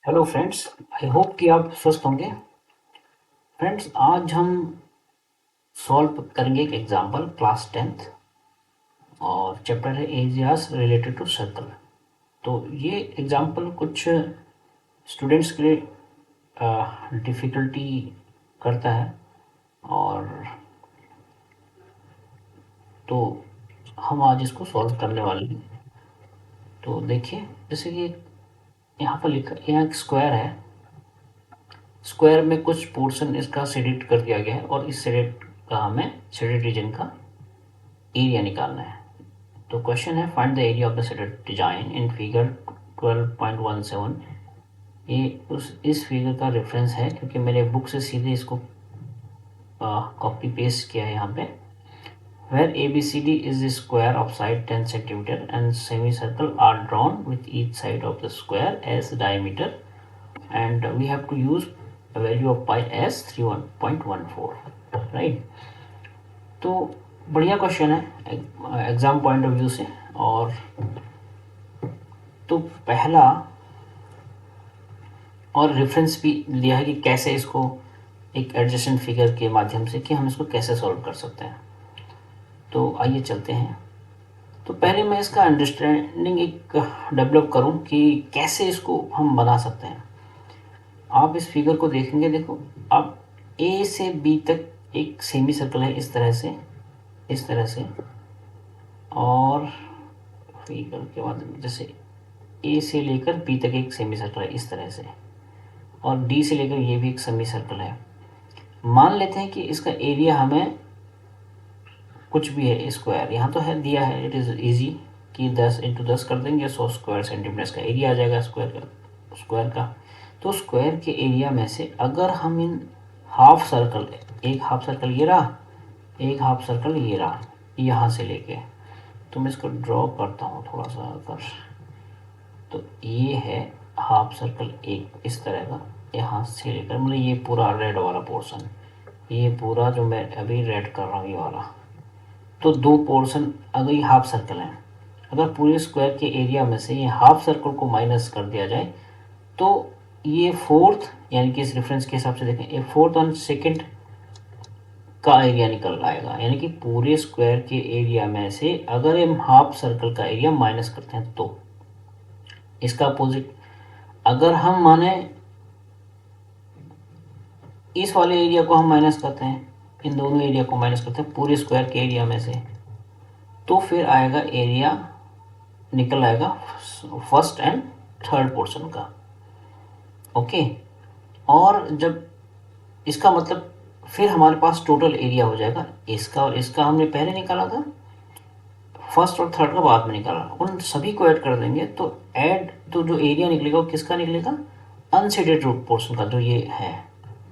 Hello friends, I hope कि आप स्वस्थ होंगे। फ्रेंड्स, आज हम सॉल्व करेंगे एक एग्जांपल क्लास 10th और चैप्टर है एरियाज रिलेटेड टू सर्कल। तो ये एग्जांपल कुछ स्टूडेंट्स के लिए डिफ़िकल्टी करता है। और तो हम आज इसको सॉल्व करने वाले हैं। तो देखिए, जैसे कि यहाँ पर लिखा, यहाँ एक स्क्वायर है। स्क्वायर में कुछ पोर्शन इसका शेडेड कर दिया गया है और इस शेडेड का हमें शेडेड रीजन का एरिया निकालना है। तो क्वेश्चन है, find the area of the shaded design in figure 12.17। ये इस फिगर का रेफरेंस है क्योंकि मैंने बुक से सीधे इसको कॉपी पेस्ट किया है यहाँ पे। Where ABCD is the square of side 10 centimeter and semicircle are drawn with each side of the square as diameter, and we have to use a value of pi as 3.14, right? तो बढ़िया question है exam point of view से। और तो पहला और reference भी लिया है कि कैसे इसको एक एडजेसेंट फिगर के माध्यम से कि हम इसको कैसे सॉल्व कर सकते हैं। तो आइए चलते हैं। तो पहले मैं इसका अंडरस्टैंडिंग एक डेवलप करूं कि कैसे इसको हम बना सकते हैं। आप इस फिगर को देखेंगे, देखो अब ए से बी तक एक सेमी सर्कल है इस तरह से, इस तरह से। और फिगर के बाद जैसे ए से लेकर बी तक एक सेमी सर्कल है इस तरह से, और डी से लेकर ये भी एक सेमी सर्कल है। मान लेते हैं कि इसका एरिया हमें कुछ भी है, स्क्वायर यहाँ तो है दिया है, इट इज़ इजी कि 10 × 10 कर देंगे, 100 स्क्वायर सेंटीमीटर का एरिया आ जाएगा स्क्वायर का। तो स्क्वायर के एरिया में से अगर हम इन हाफ सर्कल, एक हाफ सर्कल ये रहा, एक हाफ सर्कल ये रहा, यहाँ से लेके, तो मैं इसको ड्रॉ करता हूँ थोड़ा सा अगर। तो ये है हाफ सर्कल एक इस तरह का, यहाँ से लेकर मतलब ये पूरा रेड वाला पोर्शन, ये पूरा जो मैं अभी रेड कर रहा हूँ ये वाला। तो दो पोर्शन अगर ये हाफ सर्कल है, अगर पूरे स्क्वायर के एरिया में से ये हाफ सर्कल को माइनस कर दिया जाए तो ये फोर्थ, यानी कि इस रेफरेंस के हिसाब से देखें, ये फोर्थ और सेकंड का एरिया निकल आएगा। यानी कि पूरे स्क्वायर के एरिया में से अगर हम हाफ सर्कल का एरिया माइनस करते हैं तो इसका अपोजिट, अगर हम माने इस वाले एरिया को हम माइनस करते हैं, इन दोनों एरिया को माइनस करते हैं पूरे स्क्वायर के एरिया में से, तो फिर आएगा एरिया निकल आएगा फर्स्ट एंड थर्ड पोर्शन का। ओके, और जब इसका मतलब फिर हमारे पास टोटल एरिया हो जाएगा इसका और इसका, हमने पहले निकाला था, फर्स्ट और थर्ड का बाद में निकाला, उन सभी को ऐड कर देंगे तो ऐड तो जो एरिया निकलेगा वो किसका निकलेगा, अनशेडेड पोर्शन का, जो ये है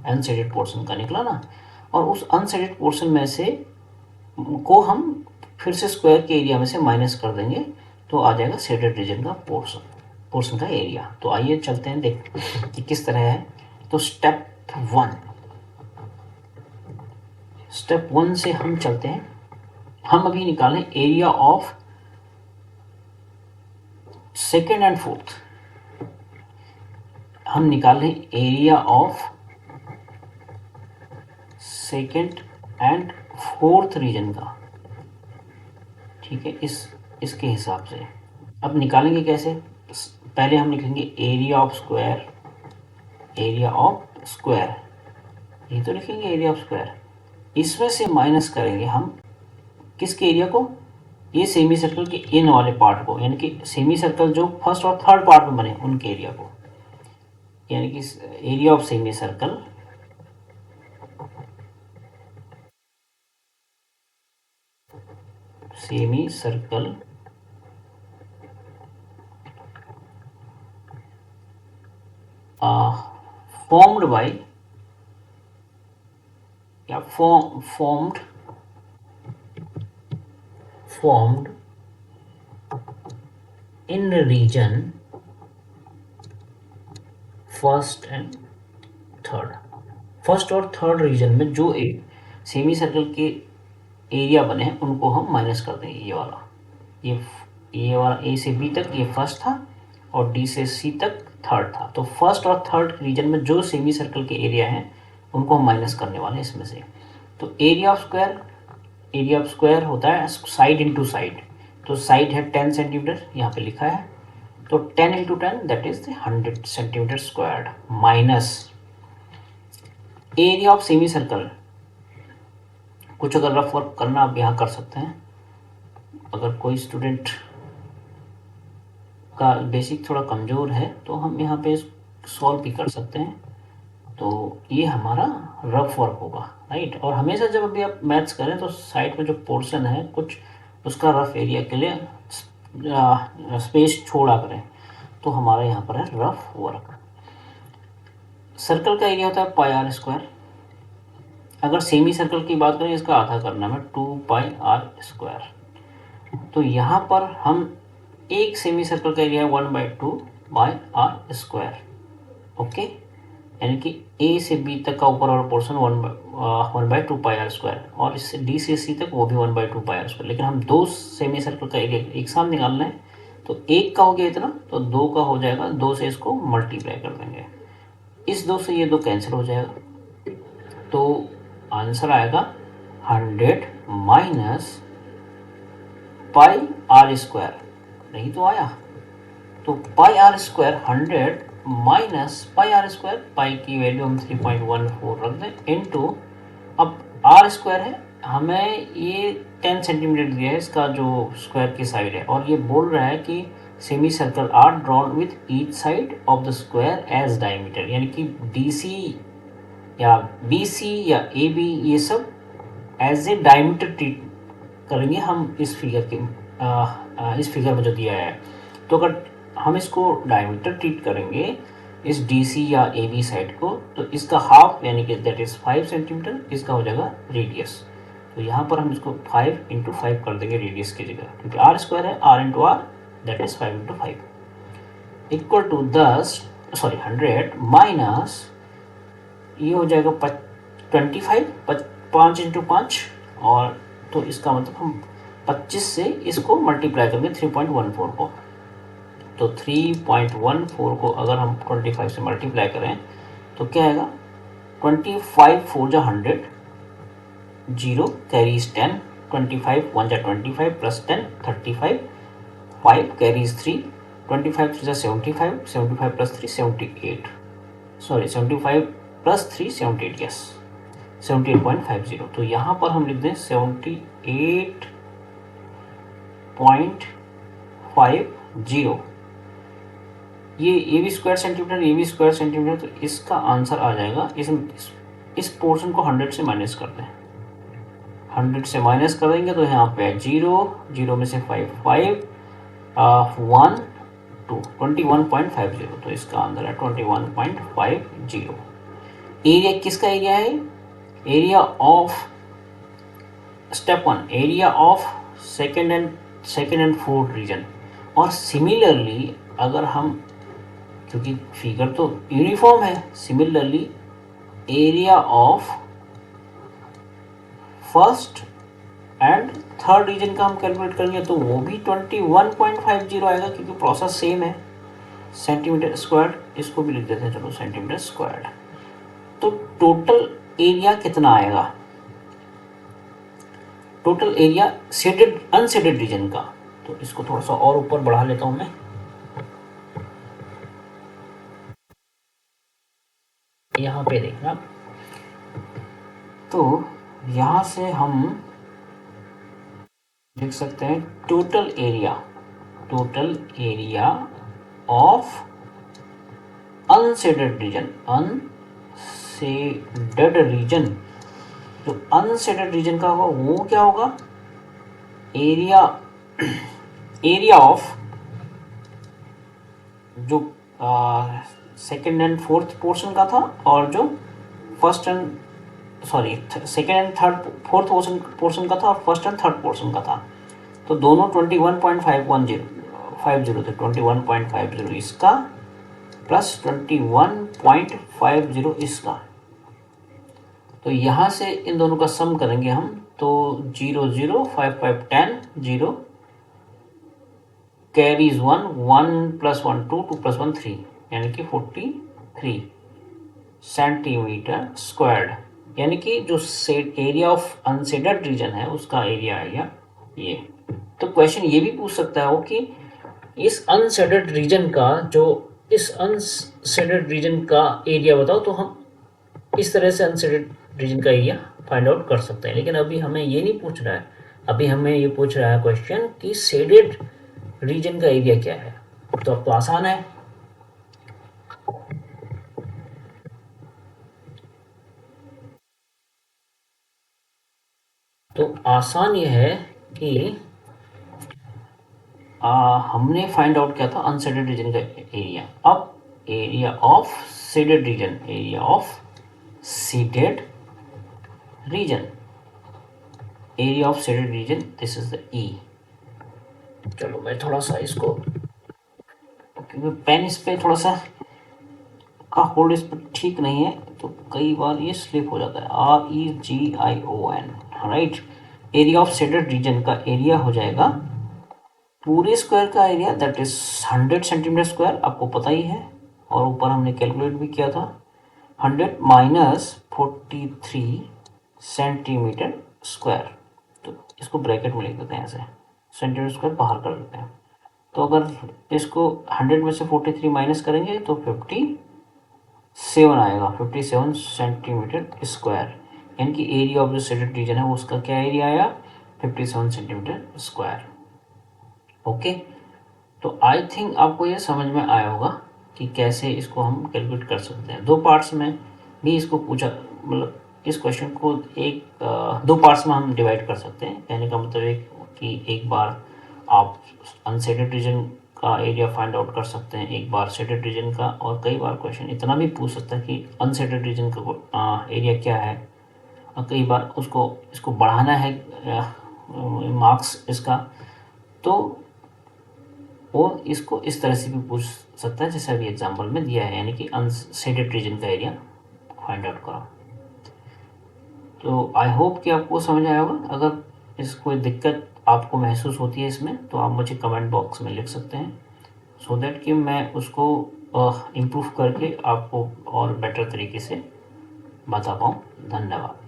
अनशेडेड पोर्शन का निकला ना। और उस अनशेडेड पोर्शन में से को हम फिर से स्क्वायर के एरिया में से माइनस कर देंगे तो आ जाएगा शेडेड रीजन का पोर्शन का एरिया। तो आइए चलते हैं देख कि किस तरह है। तो स्टेप वन से हम चलते हैं। हम अभी निकालें area of second and fourth. हम निकाल रहे area of second and fourth region का, ठीक है, इसके हिसाब से। अब निकालेंगे कैसे, पहले हम लिखेंगे area of square, area of square, ये तो लिखेंगे एरिया ऑफ स्क्वायर। इसमें से माइनस करेंगे हम किसके एरिया को, ये सेमी सर्कल के इन वाले पार्ट को, यानी कि सेमी सर्कल जो फर्स्ट और थर्ड पार्ट में बने उनके एरिया को, यानी कि area of semi circle formed by या formed in the region first and third. First और थर्ड रीजन में जो एक सेमी सर्कल के एरिया बने हैं उनको हम माइनस कर देंगे। ये वाला, ये वाला ए से बी तक ये फर्स्ट था और डी से सी तक थर्ड था। तो फर्स्ट और थर्ड रीजन में जो सेमी सर्कल के एरिया हैं उनको हम माइनस करने वाले हैं इसमें से। तो एरिया ऑफ स्क्वायर होता है साइड इंटू साइड। तो साइड है 10 सेंटीमीटर, यहाँ पे लिखा है। तो 10 into 10 that is 100 centimetre squared minus area of semi circle. कुछ अगर रफ वर्क करना आप यहाँ कर सकते हैं, अगर कोई स्टूडेंट का बेसिक थोड़ा कमज़ोर है तो हम यहाँ पे सॉल्व भी कर सकते हैं। तो ये हमारा रफ वर्क होगा, राइट। और हमेशा जब अभी आप मैथ्स करें तो साइड में जो पोर्शन है कुछ उसका रफ एरिया के लिए स्पेस छोड़ा करें। तो हमारा यहाँ पर है रफ वर्क। सर्कल का एरिया होता है पाई आर स्क्वायर। अगर सेमी सर्कल की बात करें इसका आधा करना है 2 पाई आर स्क्वायर। तो यहाँ पर हम एक सेमी सर्कल का एरिया है 1/2 बाई आर स्क्वायर। ओके, यानी कि ए से बी तक का ऊपर वाला पोर्शन 1/2 पाई आर स्क्वायर, और इससे डी से सी तक वो भी 1/2 पाई आर स्क्वायर। लेकिन हम दो सेमी सर्कल का एरिया एक साथ निकालना है, तो एक का हो गया इतना, तो दो का हो जाएगा, दो से इसको मल्टीप्लाई कर देंगे। इस दो से ये दो कैंसिल हो जाएगा, तो आंसर आएगा 100 माइनस पाई आर स्क्वायर। नहीं तो आया, तो pi R square 100 minus pi R square, pi की वैल्यू हम 3.14 रख दें इनटू, अब आर स्क्वायर है, हमें ये 10 सेंटीमीटर दिया है इसका जो स्क्वायर की साइड है, और ये बोल रहा है कि semi circle are drawn with each side of the square as diameter, यानी कि DC या BC या AB ये सब एज ए डायमीटर ट्रीट करेंगे हम इस फिगर के इस फिगर में जो दिया है। तो अगर हम इसको डायमीटर ट्रीट करेंगे इस DC या AB साइड को, तो इसका हाफ यानी कि दैट इज 5 सेंटीमीटर, इसका हो जाएगा रेडियस। तो यहाँ पर हम इसको 5 × 5 कर देंगे रेडियस की जगह, क्योंकि आर स्क्वायर है, R × R that is 5 × 5 equal to 100 minus ये हो जाएगा 25, 5 × 5, और तो इसका मतलब हम 25 से इसको मल्टीप्लाई करेंगे 3.14 को। तो 3.14 को अगर हम 25 से मल्टीप्लाई करें तो क्या आएगा, 25 4 जा 100, 0 कैरीज 10, 25 1 जा 25 प्लस 10 35, 5 कैरीज 3, 25 3 जा 75, 75 प्लस 3 78, सॉरी 75 प्लस 3 78, यस 78.50। तो यहाँ पर हम लिख दें 78.50। ये भी स्क्वायर सेंटीमीटर, ये भी स्क्वायर सेंटीमीटर, तो इसका आंसर आ जाएगा, इस पोर्शन को 100 से माइनस कर दें, 100 से माइनस कर देंगे तो यहाँ पे 0, 0 में से 5 1 2 21.50। तो इसका आंसर है 21.50। एरिया किसका एरिया है, area of step 1, area of second and fourth region. और सिमिलरली अगर हम, क्योंकि फिगर तो यूनिफॉर्म है, similarly area of first and third region का हम कैलकुलेट करेंगे तो वो भी 21.50 आएगा, क्योंकि प्रोसेस सेम है, सेंटीमीटर स्क्वायर, इसको भी लिख देते हैं चलो सेंटीमीटर स्क्वायर। तो टोटल एरिया कितना आएगा, total area shaded unshaded region का, तो इसको थोड़ा सा और ऊपर बढ़ा लेता हूं मैं, यहाँ पे देखना। तो यहाँ से हम देख सकते हैं total area of unshaded region, जो अनशेडेड रीजन का होगा वो क्या होगा, एरिया ऑफ जो सेकेंड एंड फोर्थ पोर्शन का था, और जो second and third fourth portion का था, और फर्स्ट एंड थर्ड पोर्शन का था। तो दोनों 21.50 थे, 21.50 इसका प्लस 21.50 इसका। तो यहाँ से इन दोनों का सम करेंगे हम, तो 0 0 5 5 10, 0 कैरीज 1 1 + 1 2 2 + 1 3, यानी कि 43 सेंटीमीटर स्क्वायर्ड, यानी कि जो एरिया ऑफ अनसेडेड रीजन है उसका एरिया आएगा ये। तो क्वेश्चन ये भी पूछ सकता है वो कि इस अनसेडेड रीजन का एरिया बताओ, तो हम इस तरह से अनसेडेड रीजन का एरिया फाइंड आउट कर सकते हैं। लेकिन अभी हमें ये नहीं पूछ रहा है, अभी हमें ये पूछ रहा है क्वेश्चन कि शेडेड रीजन का एरिया क्या है। तो अब तो आसान है, तो आसान ये है कि हमने फाइंड आउट किया था अनसेडेड रीजन का एरिया। अब area of shaded region, area of shaded region, area of shaded region, this is the E. चलो मैं थोड़ा सा इसको, क्योंकि पेन इस पे थोड़ा सा का होल्ड इस पर ठीक नहीं है, तो कई बार ये स्लिप हो जाता है। REGION, right. Area of shaded region का एरिया हो जाएगा पूरे स्क्वायर का area, that is 100 centimetre square, आपको पता ही है, और ऊपर हमने कैलकुलेट भी किया था। 100 माइनस 43 सेंटीमीटर स्क्वायर, तो इसको ब्रैकेट में लिख देते हैं ऐसे, सेंटीमीटर स्क्वायर बाहर कर देते हैं। तो अगर इसको 100 में से 43 माइनस करेंगे तो 57 आएगा, 57 सेंटीमीटर स्क्वायर, यानी कि एरिया ऑफ जो सेडेड रीजन है उसका क्या एरिया आया, 57 सेंटीमीटर स्क्वायर। ओके, तो आई थिंक आपको ये समझ में आया होगा कि कैसे इसको हम कैलकुलेट कर सकते हैं। दो पार्ट्स में भी इसको पूछा, मतलब इस क्वेश्चन को दो पार्ट्स में हम डिवाइड कर सकते हैं। कहने का मतलब एक कि एक बार आप अनसेडेड रीजन का एरिया फाइंड आउट कर सकते हैं, एक बार सेडेड रीजन का, और कई बार क्वेश्चन इतना भी पूछ सकता है कि अनसेडेड रीजन का एरिया क्या है, और कई बार इसको बढ़ाना है मार्क्स इसका, तो वो इसको इस तरह से भी पूछ सकता है जैसे अभी एग्जांपल में दिया है, यानी कि अनसेडेड रीजन का एरिया फाइंड आउट करो। तो आई होप कि आपको समझ आया होगा। अगर इस कोई दिक्कत आपको महसूस होती है इसमें, तो आप मुझे कमेंट बॉक्स में लिख सकते हैं, सो दैट कि मैं उसको इम्प्रूव करके आपको और बेटर तरीके से बता पाऊँ। धन्यवाद।